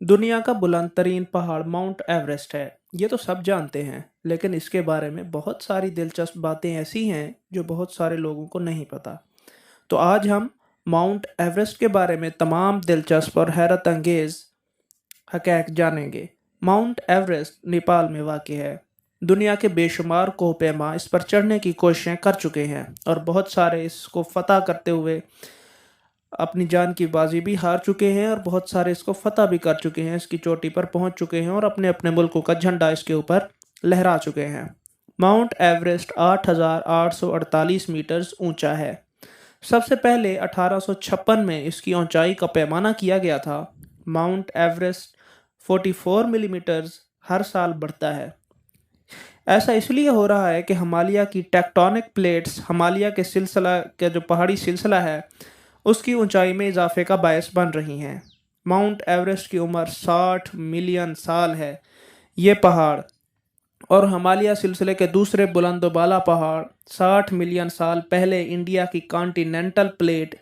दुनिया का बुलंद तरीन पहाड़ माउंट एवरेस्ट है। ये तो सब जानते हैं, लेकिन इसके बारे में बहुत सारी दिलचस्प बातें ऐसी हैं जो बहुत सारे लोगों को नहीं पता। तो आज हम माउंट एवरेस्ट के बारे में तमाम दिलचस्प और हैरत अंगेज हक़ाइक़ जानेंगे। माउंट एवरेस्ट नेपाल में वाक़ है। दुनिया के बेशुमार कोहपेमा इस पर चढ़ने की कोशिशें कर चुके हैं और बहुत सारे इसको फ़तह करते हुए अपनी जान की बाजी भी हार चुके हैं और बहुत सारे इसको फ़तह भी कर चुके हैं, इसकी चोटी पर पहुंच चुके हैं और अपने अपने मुल्कों का झंडा इसके ऊपर लहरा चुके हैं। माउंट एवरेस्ट 8,848 मीटर्स ऊंचा है। सबसे पहले 1856 में इसकी ऊंचाई का पैमाना किया गया था। माउंट एवरेस्ट 44 मिलीमीटर्स हर साल बढ़ता है। ऐसा इसलिए हो रहा है कि हिमालय की टेक्टोनिक प्लेट्स हिमालय के सिलसिला के जो पहाड़ी सिलसिला है उसकी ऊंचाई में इजाफे का बायस बन रही हैं। माउंट एवरेस्ट की उम्र 60 मिलियन साल है। ये पहाड़ और हिमालय सिलसिले के दूसरे बुलंदबाला पहाड़ 60 मिलियन साल पहले इंडिया की कॉन्टिनेंटल प्लेट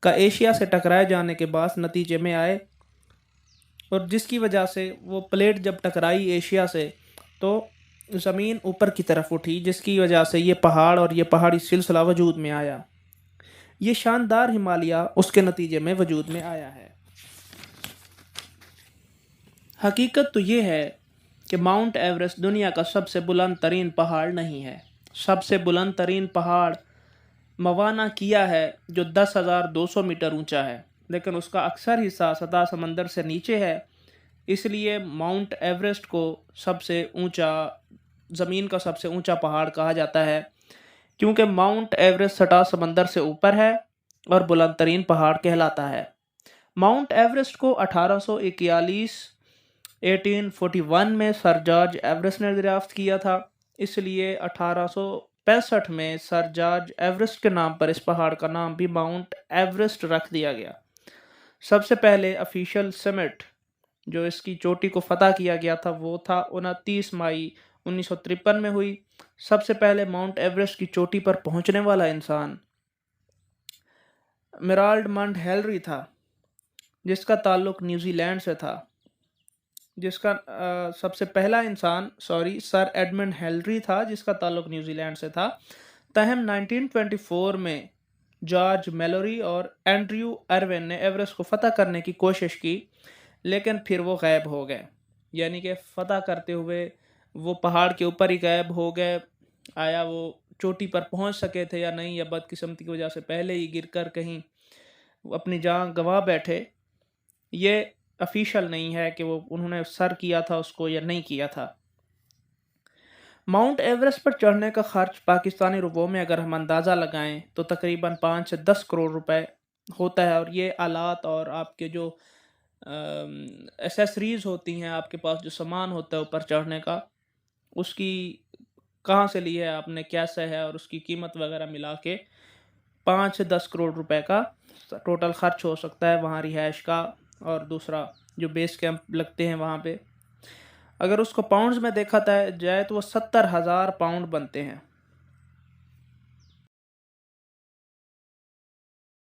का एशिया से टकराए जाने के बाद नतीजे में आए, और जिसकी वजह से वो प्लेट जब टकराई एशिया से तो ज़मीन ऊपर की तरफ उठी, जिसकी वजह से ये पहाड़ और ये पहाड़ी सिलसिला वजूद में आया। ये शानदार हिमालय उसके नतीजे में वजूद में आया है। हकीकत तो ये है कि माउंट एवरेस्ट दुनिया का सबसे बुलंद तरीन पहाड़ नहीं है। सबसे बुलंद तरीन पहाड़ मवाना किया है जो 10,200 मीटर ऊंचा है, लेकिन उसका अक्सर हिस्सा सतह समंदर से नीचे है। इसलिए माउंट एवरेस्ट को सबसे ऊंचा ज़मीन का सबसे ऊंचा पहाड़ कहा जाता है, क्योंकि माउंट एवरेस्ट सतह समंदर से ऊपर है और बुलंद तरीन पहाड़ कहलाता है। माउंट एवरेस्ट को 1841 में सर जॉर्ज एवरेस्ट ने दरियाफ्त किया था। इसलिए 1865 में सर जॉर्ज एवरेस्ट के नाम पर इस पहाड़ का नाम भी माउंट एवरेस्ट रख दिया गया। सबसे पहले ऑफिशियल समिट जो इसकी चोटी को फतह किया गया था वो था 29 मई 1953 में हुई। सबसे पहले माउंट एवरेस्ट की चोटी पर पहुंचने वाला इंसान मेराल्ड मंड हेनरी था, जिसका ताल्लुक न्यूजीलैंड से था। सबसे पहला इंसान सर एडमंड हेनरी था, जिसका ताल्लुक न्यूजीलैंड से था। तहम 1924 में जॉर्ज मेलोरी और एंड्रयू अर्विन ने एवरेस्ट को फतह करने की कोशिश की, लेकिन फिर वो गायब हो गए। यानी कि फतह करते हुए वो पहाड़ के ऊपर ही गायब हो गए। आया वो चोटी पर पहुंच सके थे या नहीं, या बदकिस्मती की वजह से पहले ही गिरकर कहीं अपनी जान गंवा बैठे, ये ऑफिशियल नहीं है कि वो उन्होंने सर किया था उसको या नहीं किया था। माउंट एवरेस्ट पर चढ़ने का खर्च पाकिस्तानी रुपयों में अगर हम अंदाज़ा लगाएं तो तकरीबन 5 से 10 करोड़ रुपए होता है। और ये आलात और आपके जो एसेसरीज होती हैं, आपके पास जो सामान होता है ऊपर चढ़ने का, उसकी कहाँ से ली है आपने, कैसे है, और उसकी कीमत वगैरह मिला के 5 से 10 करोड़ रुपए का टोटल खर्च हो सकता है वहाँ रिहाइश का, और दूसरा जो बेस कैंप लगते हैं वहाँ पे। अगर उसको पाउंड्स में देखा जाए तो वो 70,000 पाउंड बनते हैं।